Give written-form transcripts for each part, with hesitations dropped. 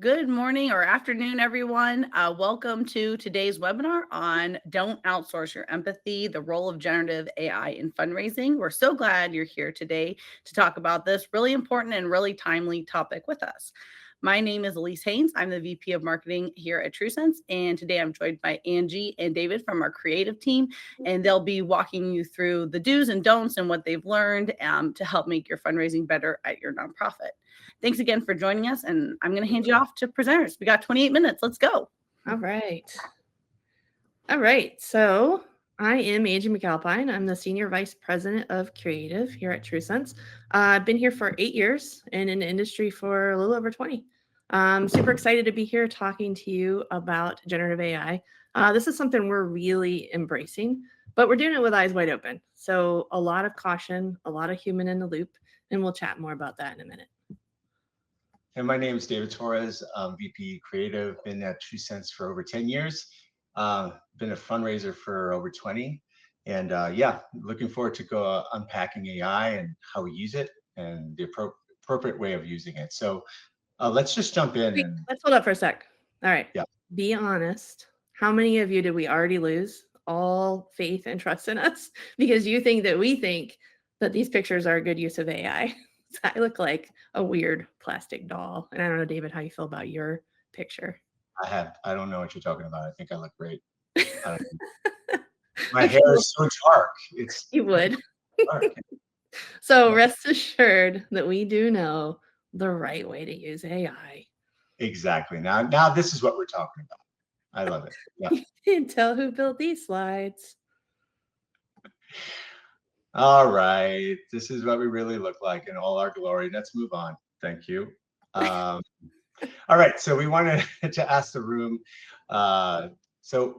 Good morning or afternoon, everyone. Welcome to today's webinar on Don't Outsource Your Empathy, the Role of Generative AI in Fundraising. We're so glad you're here today to talk about this really important and really timely topic with us. My name is Elise Haynes. I'm the VP of Marketing here at TrueSense, and today I'm joined by Angie and David from our creative team, and they'll be walking you through the do's and don'ts and what they've learned to help make your fundraising better at your nonprofit. Thanks again for joining us, and I'm going to hand you off to presenters. We got 28 minutes. Let's go. All right. So I am Angie McAlpine. I'm the Senior Vice President of Creative here at TrueSense. I've been here for 8 years and in the industry for a little over 20. I'm super excited to be here talking to you about generative AI. This is something we're really embracing, but we're doing it with eyes wide open. So a lot of caution, a lot of human in the loop, and we'll chat more about that in a minute. And my name is David Torres, VP Creative, been at TrueSense for over 10 years, been a fundraiser for over 20. And yeah, looking forward to unpacking AI and how we use it and the appropriate way of using it. So let's just jump in. Wait, let's hold up for a sec. All right. Yeah. Be honest. How many of you did we already lose all faith and trust in us because you think that we think that these pictures are a good use of AI? I look like a weird plastic doll. And I don't know, David, how you feel about your picture. I don't know what you're talking about. I think I look great. My hair is so dark. You would. Dark. So rest assured that we do know the right way to use AI. Exactly. Now this is what we're talking about. I love it. Yeah. You can tell who built these slides. All right, this is what we really look like in all our glory. Let's move on. Thank you. All right, so we wanted to ask the room. So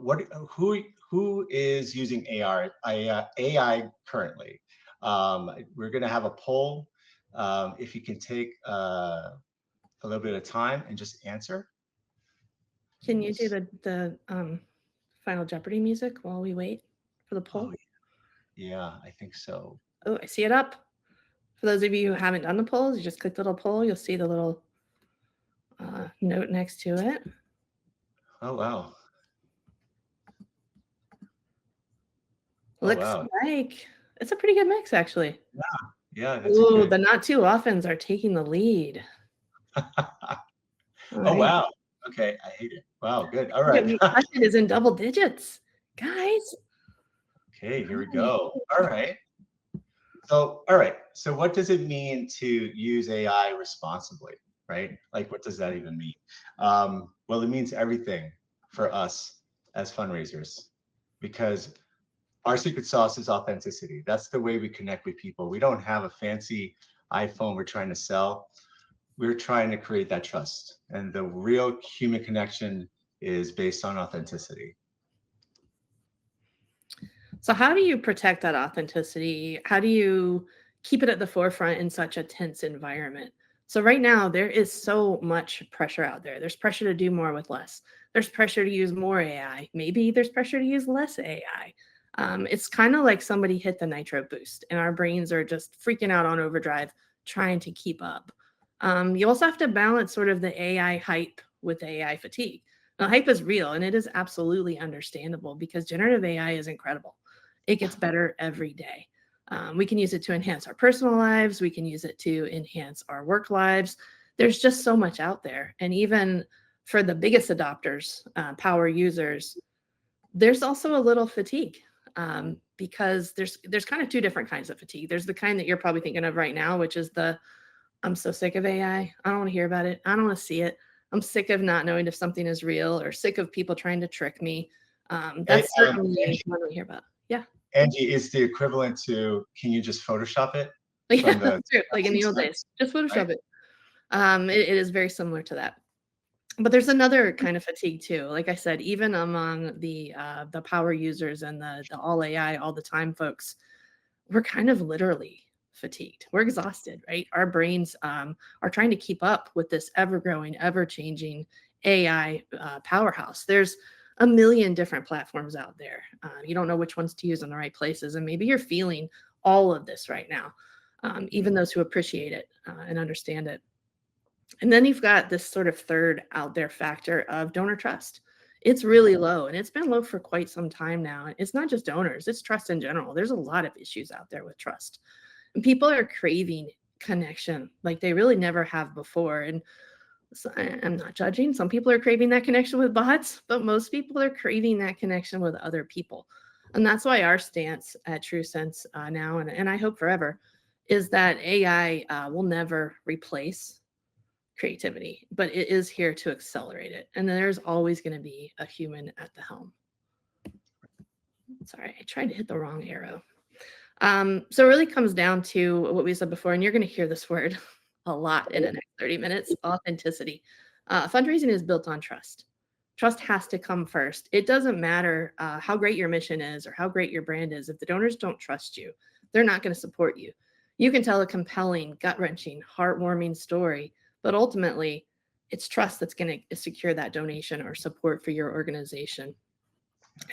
who is using AI currently? We're going to have a poll. If you can take a little bit of time and just answer. Can you do the Final Jeopardy music while we wait for the poll? Oh, yeah, I think so. Oh, I see it up. For those of you who haven't done the polls, you just click the little poll. You'll see the little note next to it. Oh, wow. Looks like it's a pretty good mix, actually. Yeah. Ooh, the not too often's are taking the lead. Oh, wow. Okay, I hate it. Wow, good. All right. It is in double digits, guys. Okay, here we go. All right. So what does it mean to use AI responsibly, right? Like, what does that even mean? Well, it means everything for us as fundraisers, because our secret sauce is authenticity. That's the way we connect with people. We don't have a fancy iPhone we're trying to sell. We're trying to create that trust. And the real human connection is based on authenticity. So how do you protect that authenticity? How do you keep it at the forefront in such a tense environment? So right now, there is so much pressure out there. There's pressure to do more with less. There's pressure to use more AI. Maybe there's pressure to use less AI. It's kind of like somebody hit the nitro boost and our brains are just freaking out on overdrive, trying to keep up. You also have to balance sort of the AI hype with AI fatigue. Now, hype is real and it is absolutely understandable because generative AI is incredible. It gets better every day. We can use it to enhance our personal lives. We can use it to enhance our work lives. There's just so much out there. And even for the biggest adopters, power users, there's also a little fatigue because there's kind of two different kinds of fatigue. There's the kind that you're probably thinking of right now, which is I'm so sick of AI. I don't want to hear about it. I don't want to see it. I'm sick of not knowing if something is real or sick of people trying to trick me. That's certainly what we hear about. Yeah. Angie, is the equivalent to, can you just Photoshop it? Yeah, true. Like in the old days, just Photoshop it. It is very similar to that. But there's another kind of fatigue too. Like I said, even among the power users and the all AI all the time folks, we're kind of literally fatigued. We're exhausted, right? Our brains are trying to keep up with this ever-growing, ever-changing AI powerhouse. There's a million different platforms out there. You don't know which ones to use in the right places. And maybe you're feeling all of this right now, even those who appreciate it and understand it. And then you've got this sort of third out there factor of donor trust. It's really low, and it's been low for quite some time now. It's not just donors, it's trust in general. There's a lot of issues out there with trust. And people are craving connection like they really never have before. And so I'm not judging. Some people are craving that connection with bots, but most people are craving that connection with other people. And that's why our stance at TrueSense now, and I hope forever, is that AI will never replace creativity, but it is here to accelerate it. And then there's always going to be a human at the helm. Sorry, I tried to hit the wrong arrow. So it really comes down to what we said before, and you're going to hear this word a lot in the next 30 minutes, authenticity. Fundraising is built on trust. Trust has to come first. It doesn't matter how great your mission is or how great your brand is. If the donors don't trust you, they're not going to support you. You can tell a compelling, gut-wrenching, heartwarming story, but ultimately, it's trust that's going to secure that donation or support for your organization.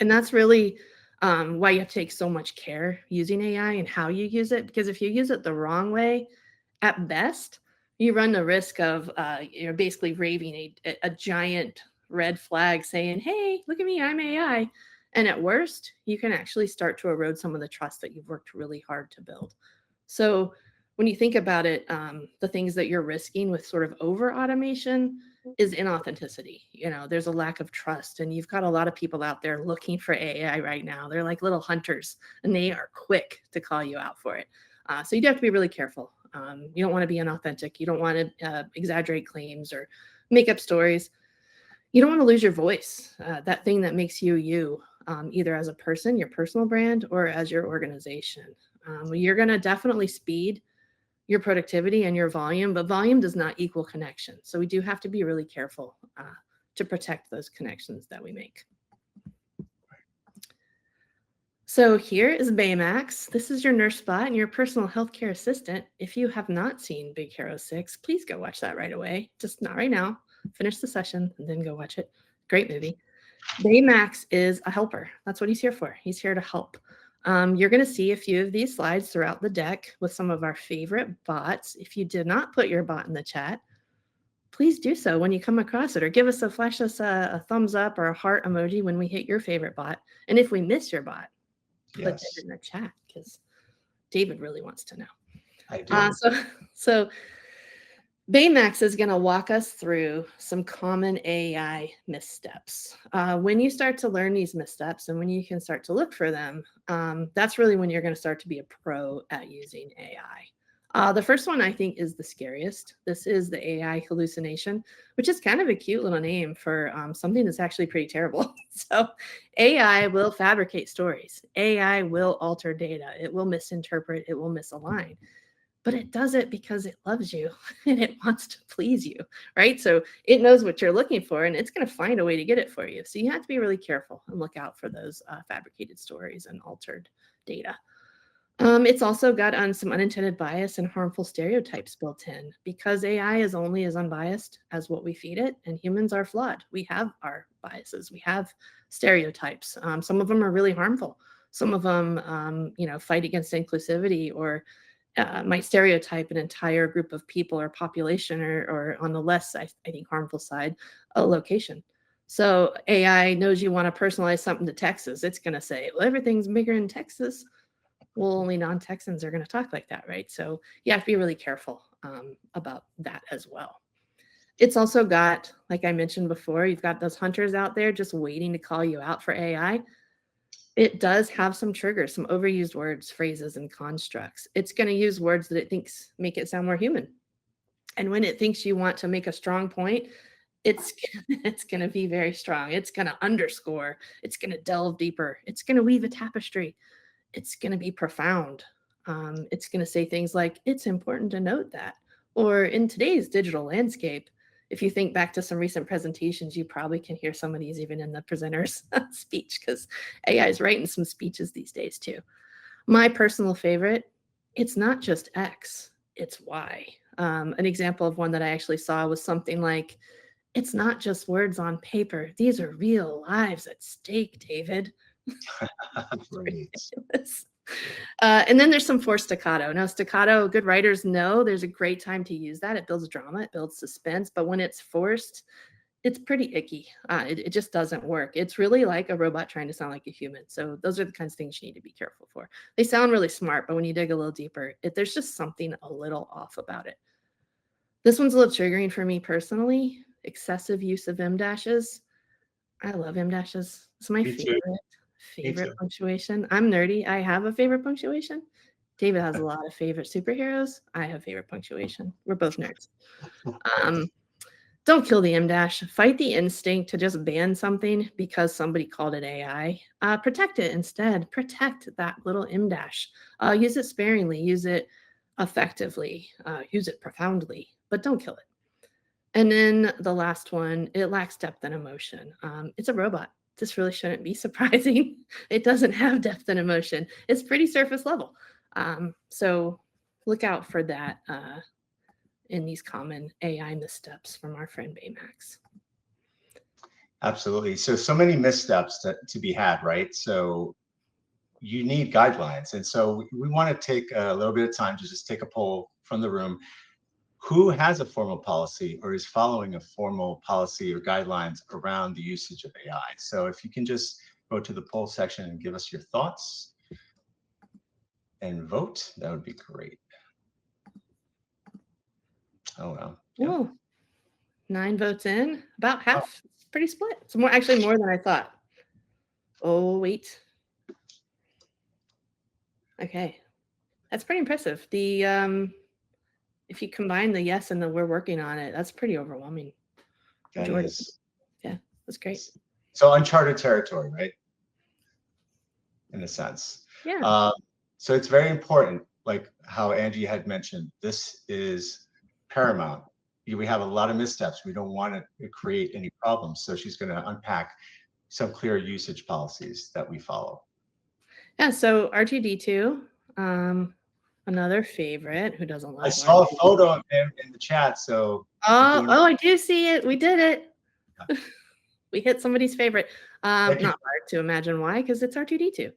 And that's really why you have to take so much care using AI and how you use it. Because if you use it the wrong way, at best, you run the risk of you're basically waving a giant red flag saying, hey, look at me, I'm AI. And at worst, you can actually start to erode some of the trust that you've worked really hard to build. So when you think about it, the things that you're risking with sort of over automation is inauthenticity. You know, there's a lack of trust, and you've got a lot of people out there looking for AI right now. They're like little hunters, and they are quick to call you out for it. So you do have to be really careful. You don't want to be inauthentic. You don't want to exaggerate claims or make up stories. You don't want to lose your voice, that thing that makes you you, either as a person, your personal brand, or as your organization. You're going to definitely speed your productivity and your volume, but volume does not equal connection. So we do have to be really careful to protect those connections that we make. So here is Baymax. This is your nurse bot and your personal healthcare assistant. If you have not seen Big Hero 6, please go watch that right away. Just not right now. Finish the session and then go watch it. Great movie. Baymax is a helper. That's what he's here for. He's here to help. You're going to see a few of these slides throughout the deck with some of our favorite bots. If you did not put your bot in the chat, please do so when you come across it, or flash us a thumbs up or a heart emoji when we hit your favorite bot. And if we miss your bot, put it in the chat because David really wants to know. I do. So Baymax is going to walk us through some common AI missteps. When you start to learn these missteps and when you can start to look for them, that's really when you're going to start to be a pro at using AI. The first one I think is the scariest. This is the AI hallucination, which is kind of a cute little name for something that's actually pretty terrible. So AI will fabricate stories. AI will alter data. It will misinterpret. It will misalign. But it does it because it loves you and it wants to please you, right? So it knows what you're looking for and it's going to find a way to get it for you. So you have to be really careful and look out for those fabricated stories and altered data. It's also got some unintended bias and harmful stereotypes built in because AI is only as unbiased as what we feed it, and humans are flawed. We have our biases. We have stereotypes. Some of them are really harmful. Some of them, fight against inclusivity or might stereotype an entire group of people or population, or on the less, I think, harmful side, a location. So AI knows you want to personalize something to Texas. It's going to say, well, everything's bigger in Texas. Well, only non-Texans are going to talk like that, right? So you have to be really careful about that as well. It's also got, like I mentioned before, you've got those hunters out there just waiting to call you out for AI. It does have some triggers, some overused words, phrases, and constructs. It's going to use words that it thinks make it sound more human. And when it thinks you want to make a strong point, it's going to be very strong. It's going to underscore. It's going to delve deeper. It's going to weave a tapestry. It's going to be profound. It's going to say things like, it's important to note that. Or in today's digital landscape, if you think back to some recent presentations, you probably can hear some of these even in the presenter's speech because AI is writing some speeches these days too. My personal favorite, it's not just X, it's Y. An example of one that I actually saw was something like, it's not just words on paper. These are real lives at stake, David. Great. And then there's some forced staccato. Now, staccato, good writers know there's a great time to use that. It builds drama, it builds suspense, but when it's forced, it's pretty icky. It just doesn't work. It's really like a robot trying to sound like a human. So those are the kinds of things you need to be careful for. They sound really smart, but when you dig a little deeper, there's just something a little off about it. This one's a little triggering for me personally. Excessive use of M dashes. I love M dashes. It's my Me too. favorite punctuation. I'm nerdy. I have a favorite punctuation. David has a lot of favorite superheroes. I have favorite punctuation. We're both nerds. Don't kill the M dash. Fight the instinct to just ban something because somebody called it AI. Protect it instead. Protect that little M dash. Use it sparingly. Use it effectively. Use it profoundly, but don't kill it. And then the last one, it lacks depth and emotion. It's a robot. This really shouldn't be surprising. It doesn't have depth and emotion. It's pretty surface level. So look out for that in these common AI missteps from our friend Baymax. Absolutely. So many missteps to be had, right? So you need guidelines. And so we want to take a little bit of time to just take a poll from the room. Who has a formal policy or is following a formal policy or guidelines around the usage of AI? So if you can just go to the poll section and give us your thoughts and vote, that would be great. Oh, wow. Yep. Ooh, 9 votes in, about half. It's pretty split. It's actually more than I thought. Oh, wait. Okay. That's pretty impressive. If you combine the yes and the we're working on it, that's pretty overwhelming. That is. Yeah, that's great. So uncharted territory, right? In a sense. Yeah. So it's very important, like how Angie had mentioned, this is paramount. We have a lot of missteps. We don't want to create any problems. So she's going to unpack some clear usage policies that we follow. Yeah, so R2D2, another favorite who doesn't love I saw a photo of him in the chat, so I do see it. We did it. Yeah. We hit somebody's favorite. Not hard to imagine why, because it's R2D2.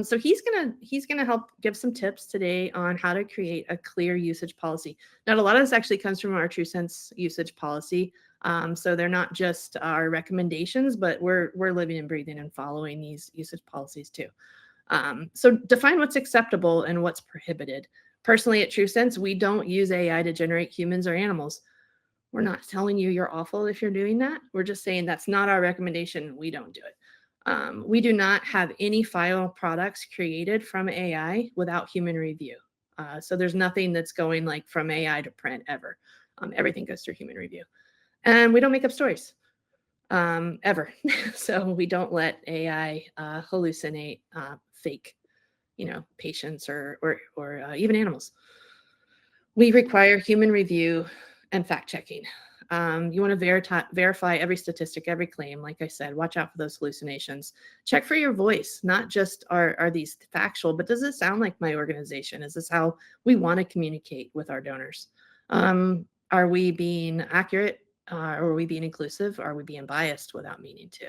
So he's gonna help give some tips today on how to create a clear usage policy. Now, a lot of this actually comes from our TrueSense usage policy. So they're not just our recommendations, but we're living and breathing and following these usage policies too. So define what's acceptable and what's prohibited. Personally, at TrueSense, we don't use AI to generate humans or animals. We're not telling you you're awful if you're doing that. We're just saying that's not our recommendation. We don't do it. We do not have any final products created from AI without human review. So there's nothing that's going like from AI to print ever. Everything goes through human review. And we don't make up stories ever. So we don't let AI hallucinate fake, patients or even animals. We require human review and fact checking. You want to verify every statistic, every claim. Like I said, watch out for those hallucinations. Check for your voice, not just are these factual, but does it sound like my organization? Is this how we want to communicate with our donors? Are we being accurate? Are we being inclusive? Are we being biased without meaning to?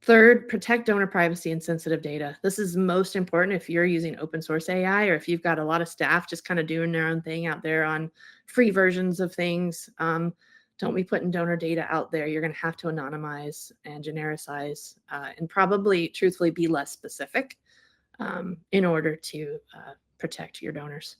Third, protect donor privacy and sensitive data. This is most important if you're using open source AI or if you've got a lot of staff just kind of doing their own thing out there on free versions of things. Don't be putting donor data out there. You're going to have to anonymize and genericize and probably, truthfully, be less specific in order to protect your donors.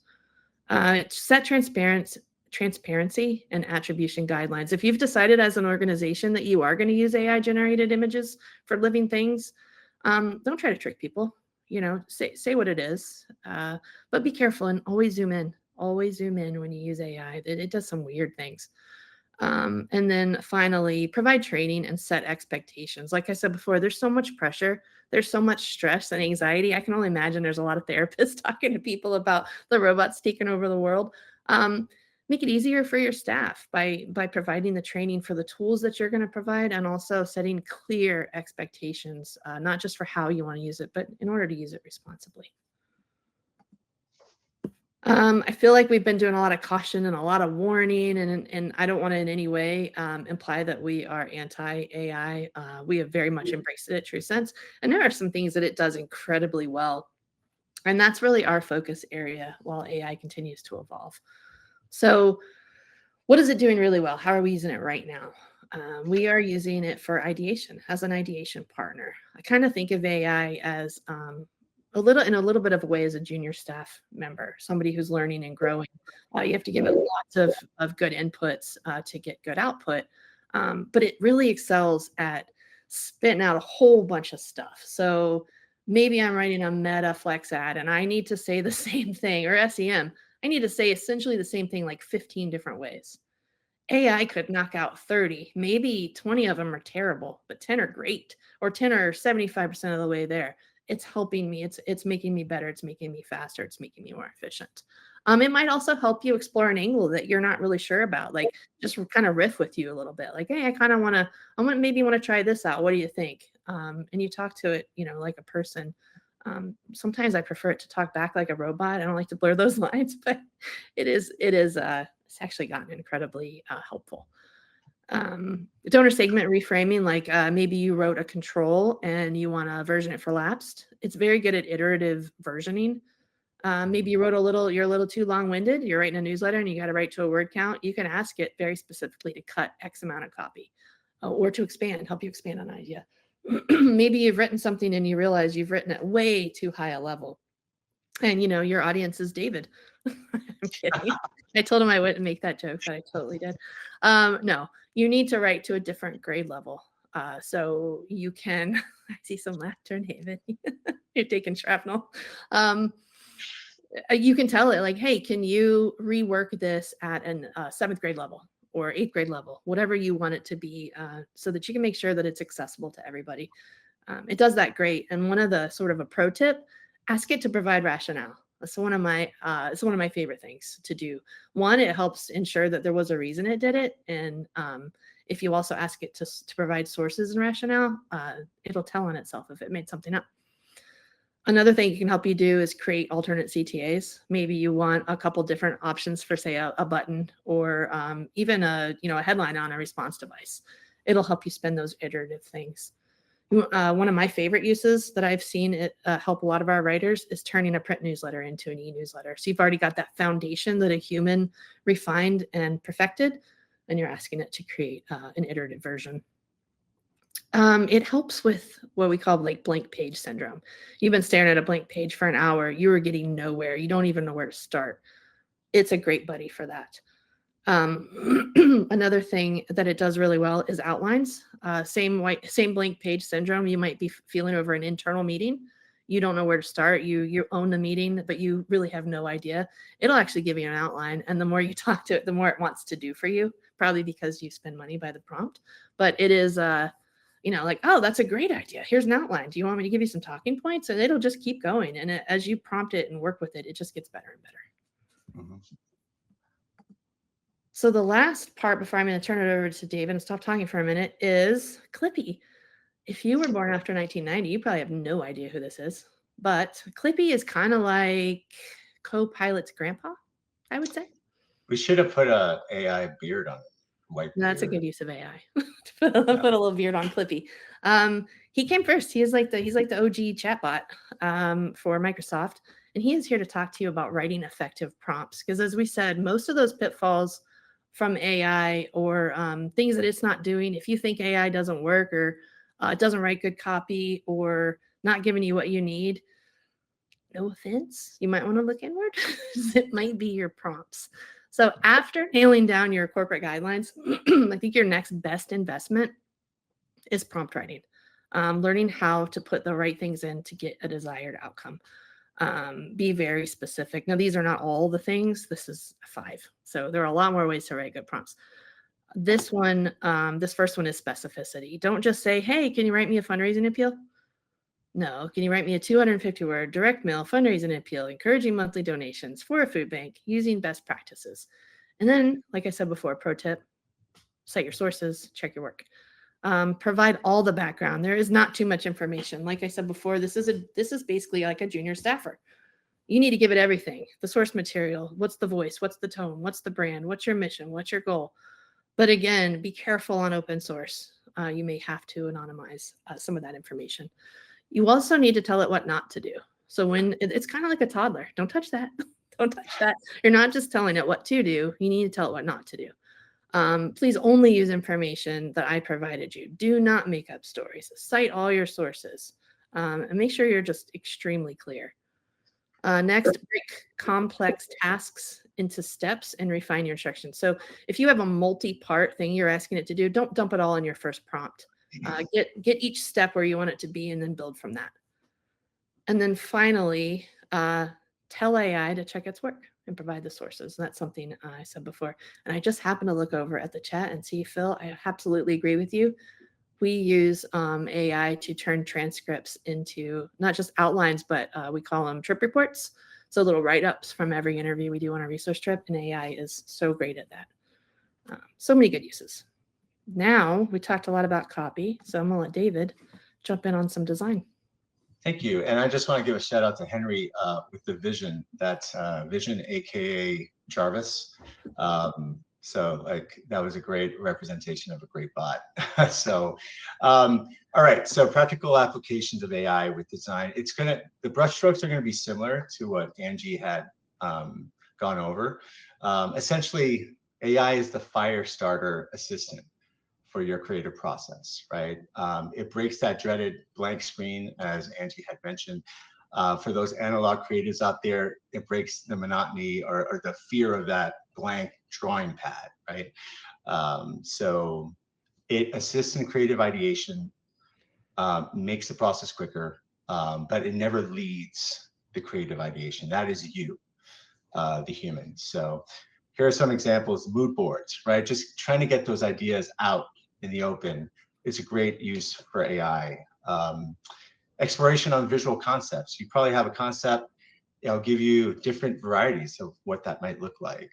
Set transparency and attribution guidelines. If you've decided as an organization that you are going to use AI generated images for living things, don't try to trick people. Say what it is, but be careful and always zoom in. Always zoom in when you use AI. It does some weird things. And then finally, provide training and set expectations. Like I said before, there's so much pressure. There's so much stress and anxiety. I can only imagine there's a lot of therapists talking to people about the robots taking over the world. Make it easier for your staff by providing the training for the tools that you're going to provide and also setting clear expectations, not just for how you want to use it, but in order to use it responsibly. I feel like we've been doing a lot of caution and a lot of warning, and I don't want to in any way imply that we are anti-AI. We have very much embraced it at TrueSense, and there are some things that it does incredibly well. And that's really our focus area while AI continues to evolve. So, what is it doing really well? How are we using it right now? We are using it for ideation as an ideation partner. I kind of think of AI as in a little bit of a way as a junior staff member, somebody who's learning and growing. You have to give it lots of good inputs to get good output, but it really excels at spitting out a whole bunch of stuff. So maybe I'm writing a meta flex ad and I need to say the same thing, or SEM. I need to say essentially the same thing like 15 different ways. AI could knock out 30, maybe 20 of them are terrible, but 10 are great, or 10 are 75% of the way there. It's helping me. It's making me better. It's making me faster. It's making me more efficient. It might also help you explore an angle that you're not really sure about, like just kind of riff with you a little bit. Like, hey, maybe want to try this out. What do you think? And you talk to it, like a person. Sometimes I prefer it to talk back like a robot. I don't like to blur those lines, but it's actually gotten incredibly helpful. Donor segment reframing, like maybe you wrote a control and you want to version it for lapsed. It's very good at iterative versioning. Maybe you're a little too long-winded. You're writing a newsletter and you got to write to a word count. You can ask it very specifically to cut X amount of copy or to help you expand on an idea. Maybe you've written something and you realize you've written it way too high a level. And your audience is David. I'm kidding. I told him I wouldn't make that joke, but I totally did. No, you need to write to a different grade level. So you can, I see some laughter, David. You're taking shrapnel. You can tell it like, hey, can you rework this at an 7th grade level or 8th grade level, whatever you want it to be, so that you can make sure that it's accessible to everybody. It does that great. And one of the sort of a pro tip, ask it to provide rationale. That's one of my favorite things to do. One, it helps ensure that there was a reason it did it. And if you also ask it to provide sources and rationale, it'll tell on itself if it made something up. Another thing it can help you do is create alternate CTAs. Maybe you want a couple different options for, say, a button or even a headline on a response device. It'll help you spin those iterative things. One of my favorite uses that I've seen it help a lot of our writers is turning a print newsletter into an e-newsletter. So you've already got that foundation that a human refined and perfected, and you're asking it to create an iterative version. It helps with what we call like blank page syndrome. You've been staring at a blank page for an hour. You are getting nowhere. You don't even know where to start. It's a great buddy for that. Another thing that it does really well is outlines. Same blank page syndrome. You might be feeling over an internal meeting. You don't know where to start. You own the meeting, but you really have no idea. It'll actually give you an outline. And the more you talk to it, the more it wants to do for you, probably because you spend money by the prompt. But it is, like, oh, that's a great idea. Here's an outline. Do you want me to give you some talking points? And it'll just keep going. And as you prompt it and work with it, it just gets better and better. Mhm. So the last part before I'm going to turn it over to David and stop talking for a minute is Clippy. If you were born after 1990, you probably have no idea who this is. But Clippy is kind of like Copilot's grandpa, I would say. We should have put a AI beard on it. White That's a beard. good use of AI. Put a little beard on Clippy. He came first. He's like the OG chatbot for Microsoft, and he is here to talk to you about writing effective prompts. Because as we said, most of those pitfalls from AI or things that it's not doing, if you think AI doesn't work or it doesn't write good copy or not giving you what you need, no offense, you might want to look inward. It might be your prompts. So after nailing down your corporate guidelines, I think your next best investment is prompt writing, learning how to put the right things in to get a desired outcome. Be very specific. Now, these are not all the things. This is 5. So there are a lot more ways to write good prompts. This first one is specificity. Don't just say, hey, can you write me a fundraising appeal? No. Can you write me a 250-word direct mail fundraising appeal, encouraging monthly donations for a food bank using best practices? And then, like I said before, pro tip, cite your sources, check your work. Provide all the background. There is not too much information. Like I said before, this is basically like a junior staffer. You need to give it everything. The source material, what's the voice, what's the tone, what's the brand, what's your mission, what's your goal? But again, be careful on open source. You may have to anonymize some of that information. You also need to tell it what not to do. So when it's kind of like a toddler, don't touch that. Don't touch that. You're not just telling it what to do. You need to tell it what not to do. Please only use information that I provided you. Do not make up stories. Cite all your sources, and make sure you're just extremely clear. Next, break complex tasks into steps and refine your instructions. So if you have a multi-part thing you're asking it to do, don't dump it all in your first prompt. Get each step where you want it to be and then build from that. And then finally, tell AI to check its work and provide the sources. And that's something I said before. And I just happened to look over at the chat and see, Phil, I absolutely agree with you. We use AI to turn transcripts into not just outlines, but we call them trip reports. So little write-ups from every interview we do on our research trip. And AI is so great at that. So many good uses. Now we talked a lot about copy. So I'm gonna let David jump in on some design. Thank you. And I just want to give a shout out to Henry with the vision, that vision, AKA Jarvis. So like that was a great representation of a great bot. So, all right. So practical applications of AI with design. The brushstrokes are going to be similar to what Angie had gone over. Essentially, AI is the fire starter assistant for your creative process, right? It breaks that dreaded blank screen, as Angie had mentioned. For those analog creatives out there, it breaks the monotony or the fear of that blank drawing pad, right? So it assists in creative ideation, makes the process quicker, but it never leads the creative ideation. That is you, the human. So here are some examples: mood boards, right? Just trying to get those ideas out in the open is a great use for AI. Exploration on visual concepts. You probably have a concept. It'll give you different varieties of what that might look like.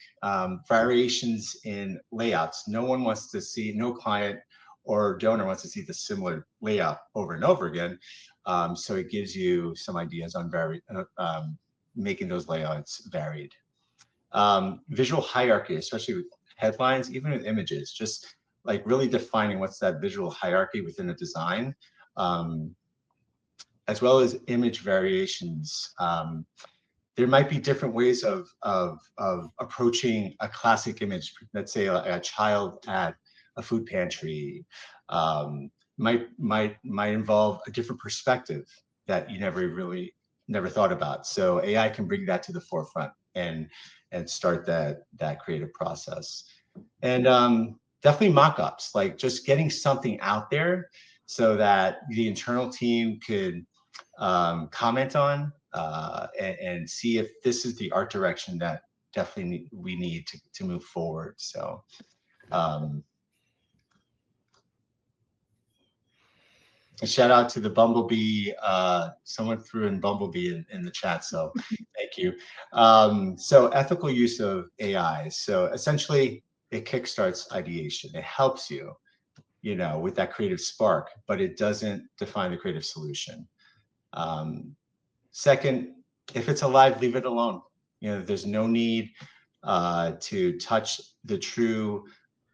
Variations in layouts. No client or donor wants to see the similar layout over and over again. So it gives you some ideas on making those layouts varied. Visual hierarchy, especially with headlines, even with images, just like really defining what's that visual hierarchy within a design, as well as image variations. There might be different ways of approaching a classic image. Let's say a child at a food pantry might involve a different perspective that you never thought about. So AI can bring that to the forefront and start that creative process. And definitely mock-ups, like just getting something out there so that the internal team could comment on and see if this is the art direction that definitely we need to move forward. So a shout out to the Bumblebee. Someone threw in Bumblebee in the chat, so thank you. So ethical use of AI. So essentially, it kickstarts ideation. It helps you, with that creative spark, but it doesn't define the creative solution. Second, if it's alive, leave it alone. There's no need to touch the true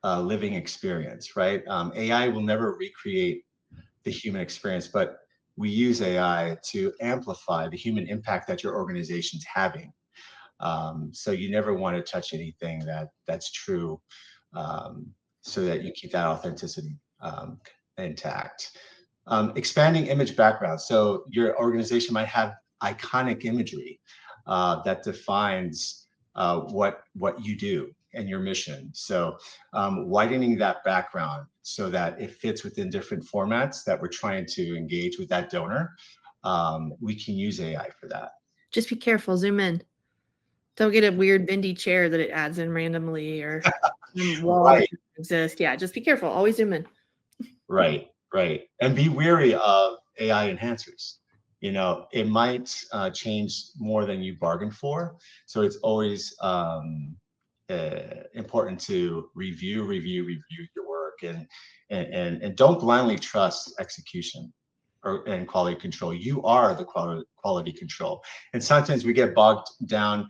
living experience, right? AI will never recreate the human experience, but we use AI to amplify the human impact that your organization's having. So you never want to touch anything that's true, so that you keep that authenticity intact. Expanding image backgrounds. So your organization might have iconic imagery that defines what you do and your mission. So widening that background so that it fits within different formats that we're trying to engage with that donor. We can use AI for that. Just be careful, zoom in. Don't get a weird bendy chair that it adds in randomly or wall Right. that exist. Yeah, just be careful. Always zoom in. Right. And be wary of AI enhancers. It might change more than you bargained for. So it's always important to review your work and don't blindly trust execution and quality control. You are the quality control. And sometimes we get bogged down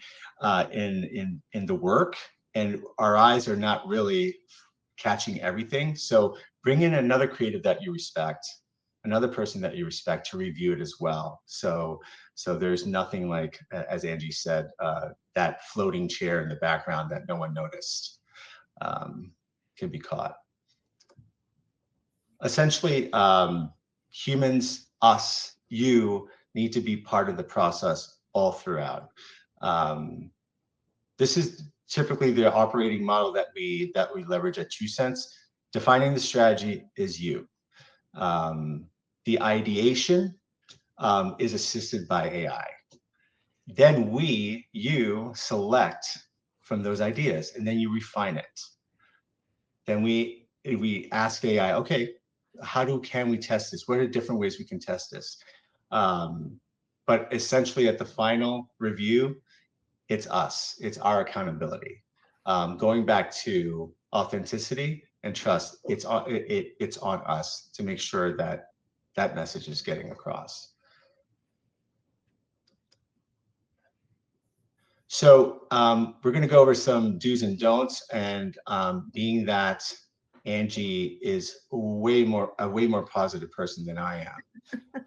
in the work, and our eyes are not really catching everything. So bring in another creative that you respect another person that you respect to review it as well. So there's nothing like, as Angie said, that floating chair in the background that no one noticed can be caught. Essentially, humans, us, you need to be part of the process all throughout. This is typically the operating model that we leverage at 2 Cents. Defining the strategy is you. The ideation is assisted by AI. Then you select from those ideas, and then you refine it. Then we ask AI, okay, can we test this? What are different ways we can test this? But essentially, at the final review, it's us. It's our accountability. Going back to authenticity and trust, it's on us to make sure that that message is getting across. So we're going to go over some do's and don'ts, and being that Angie is a way more positive person than I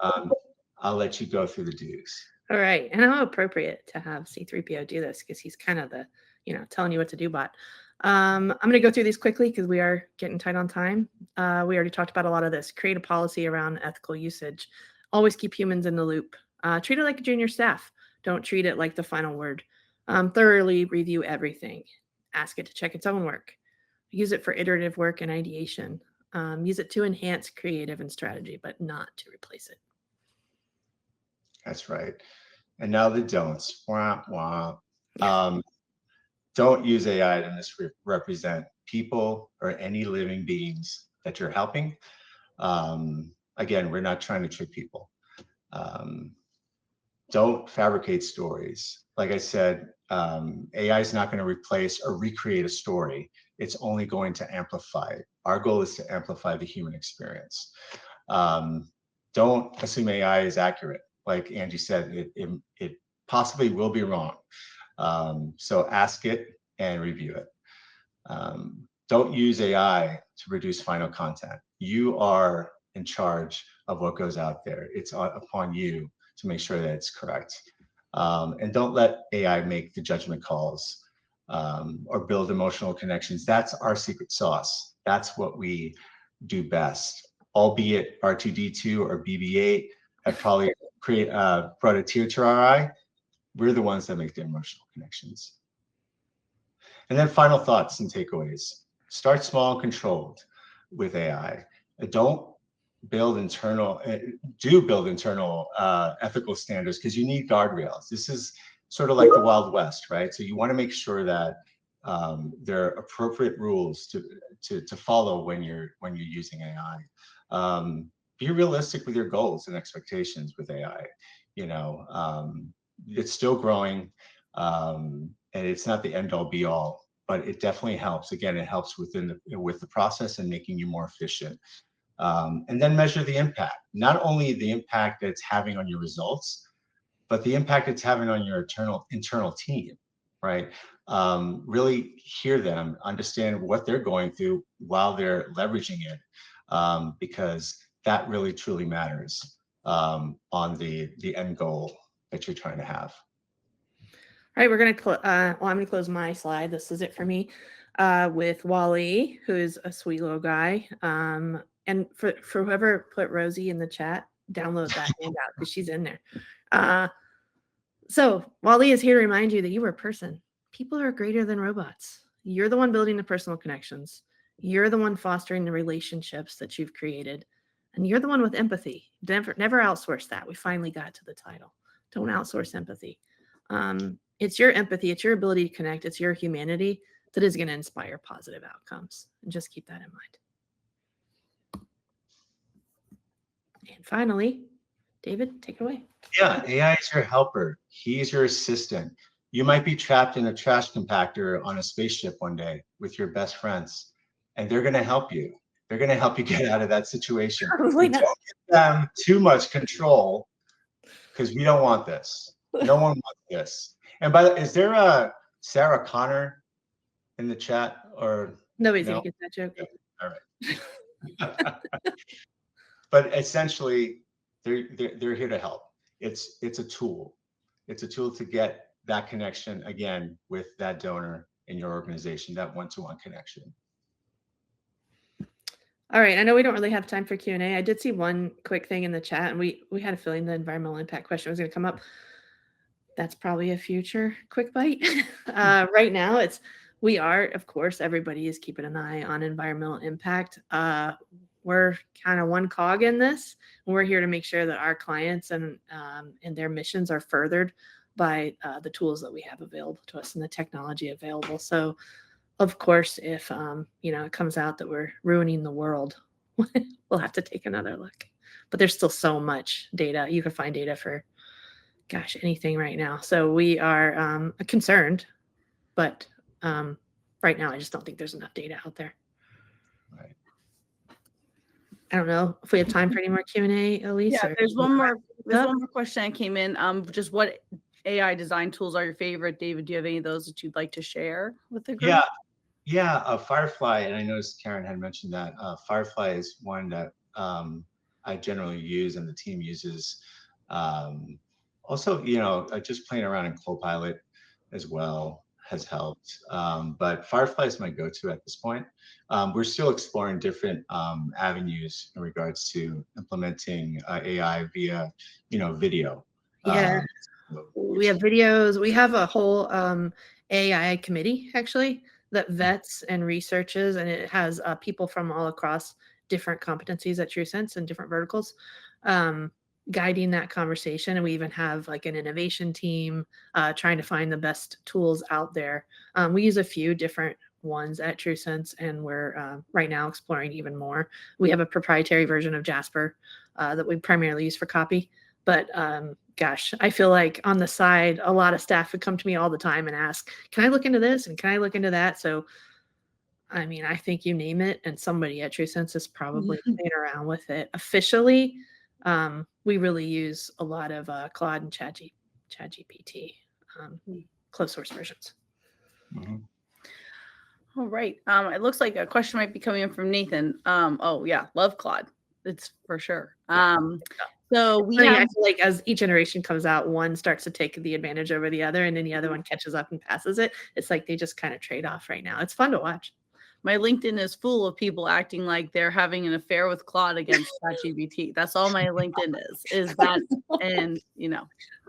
am, I'll let you go through the do's. All right, and how appropriate to have C3PO do this, because he's kind of the, telling you what to do bot. I'm going to go through these quickly because we are getting tight on time. We already talked about a lot of this. Create a policy around ethical usage. Always keep humans in the loop. Treat it like a junior staff. Don't treat it like the final word. Thoroughly review everything. Ask it to check its own work. Use it for iterative work and ideation. Use it to enhance creative and strategy, but not to replace it. That's right. And now the don'ts. Wah, wah. Yeah. Don't use AI to misrepresent people or any living beings that you're helping. Again, we're not trying to trick people. Don't fabricate stories. Like I said, AI is not going to replace or recreate a story. It's only going to amplify it. Our goal is to amplify the human experience. Don't assume AI is accurate. Like Angie said, it possibly will be wrong. So ask it and review it. Don't use AI to produce final content. You are in charge of what goes out there. It's upon you to make sure that it's correct. And don't let AI make the judgment calls or build emotional connections. That's our secret sauce. That's what we do best. Albeit R2D2 or BB8 have probably brought a tear to our eye. We're the ones that make the emotional connections. And then final thoughts and takeaways. Start small and controlled with AI. Don't build internal, ethical standards, because you need guardrails. This is sort of like the Wild West, right? So you want to make sure that there are appropriate rules to follow when you're using AI. Be realistic with your goals and expectations with AI. It's still growing, and it's not the end all be all, but it definitely helps. Again, it helps with the process and making you more efficient. And then measure the impact, not only the impact that it's having on your results, but the impact it's having on your internal team, right? Really hear them, understand what they're going through while they're leveraging it, because that really truly matters on the end goal that you're trying to have. All right, we're going to I'm going to close my slide. This is it for me with Wally, who is a sweet little guy. And for whoever put Rosie in the chat, download that handout because she's in there. So Wally is here to remind you that you are a person. People are greater than robots. You're the one building the personal connections. You're the one fostering the relationships that you've created. And you're the one with empathy. Never outsource that. We finally got to the title. Don't outsource empathy. It's your empathy. It's your ability to connect. It's your humanity that is going to inspire positive outcomes. And just keep that in mind. And finally, David, take it away. Yeah, AI is your helper. He's your assistant. You might be trapped in a trash compactor on a spaceship one day with your best friends, and they're going to help you. They're going to help you get out of that situation. Probably not. Don't give them too much control, because we don't want this. No one wants this. And is there a Sarah Connor in the chat, or nobody's gonna get that joke? All right. but essentially, they're here to help. It's a tool. It's a tool to get that connection again with that donor in your organization, that one-to-one connection. All right. I know we don't really have time for Q&A. I did see one quick thing in the chat, and we had a feeling the environmental impact question was going to come up. That's probably a future quick bite. Right now, we are, of course, everybody is keeping an eye on environmental impact. We're kind of one cog in this, and we're here to make sure that our clients and their missions are furthered by the tools that we have available to us and the technology available. So, of course, if it comes out that we're ruining the world, we'll have to take another look. But there's still so much data. You can find data for, gosh, anything right now. So we are concerned, but right now I just don't think there's enough data out there. Right. I don't know if we have time for any more Q&A, Elise. Yeah, there's one more question that came in. Just what AI design tools are your favorite? David, do you have any of those that you'd like to share with the group? Yeah, Firefly, and I noticed Karen had mentioned that. Firefly is one that I generally use and the team uses. Also, just playing around in Copilot as well has helped. But Firefly is my go-to at this point. We're still exploring different avenues in regards to implementing AI via, video. Yeah, we have videos. We have a whole AI committee, actually, that vets and researches, and it has people from all across different competencies at TrueSense and different verticals guiding that conversation. And we even have like an innovation team trying to find the best tools out there. We use a few different ones at TrueSense, and we're right now exploring even more. We have a proprietary version of Jasper that we primarily use for copy. But gosh, I feel like on the side, a lot of staff would come to me all the time and ask, can I look into this? And can I look into that? So, I mean, I think you name it, and somebody at TrueSense is probably playing around with it. Officially, we really use a lot of Claude and ChatGPT, closed source versions. Mm-hmm. All right. It looks like a question might be coming in from Nathan. Oh yeah, love Claude. It's for sure. So I feel like as each generation comes out, one starts to take the advantage over the other, and then the other one catches up and passes it. It's like they just kind of trade off right now. It's fun to watch. My LinkedIn is full of people acting like they're having an affair with Claude against ChatGPT. That's all my LinkedIn is that, and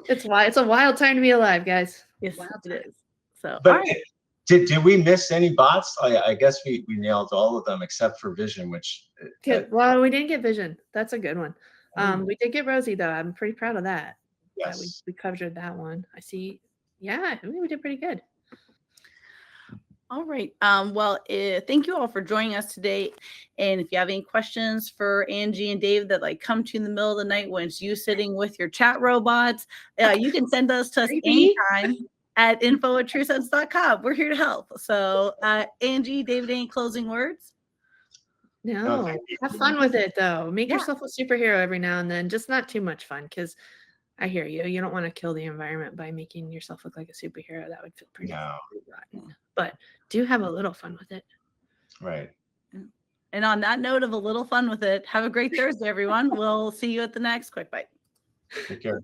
it's a wild time to be alive, guys. Yes, it is. So, but all right. Did we miss any bots? I guess we nailed all of them except for Vision, which. Well, we didn't get Vision. That's a good one. We did get Rosie, though. I'm pretty proud of that. Yes. That we covered that one. I see. Yeah, I think we did pretty good. All right. Well, thank you all for joining us today. And if you have any questions for Angie and Dave that come to you in the middle of the night when it's you sitting with your chat robots, you can send us to us anytime at info@truesense.com. We're here to help. So, Angie, David, any closing words? No, have fun with it though. Make yourself a superhero every now and then, just not too much fun, because I hear you. You don't want to kill the environment by making yourself look like a superhero. That would feel pretty rotten. But do have a little fun with it. Right. And on that note of a little fun with it, have a great Thursday, everyone. We'll see you at the next Quick Bite. Take care.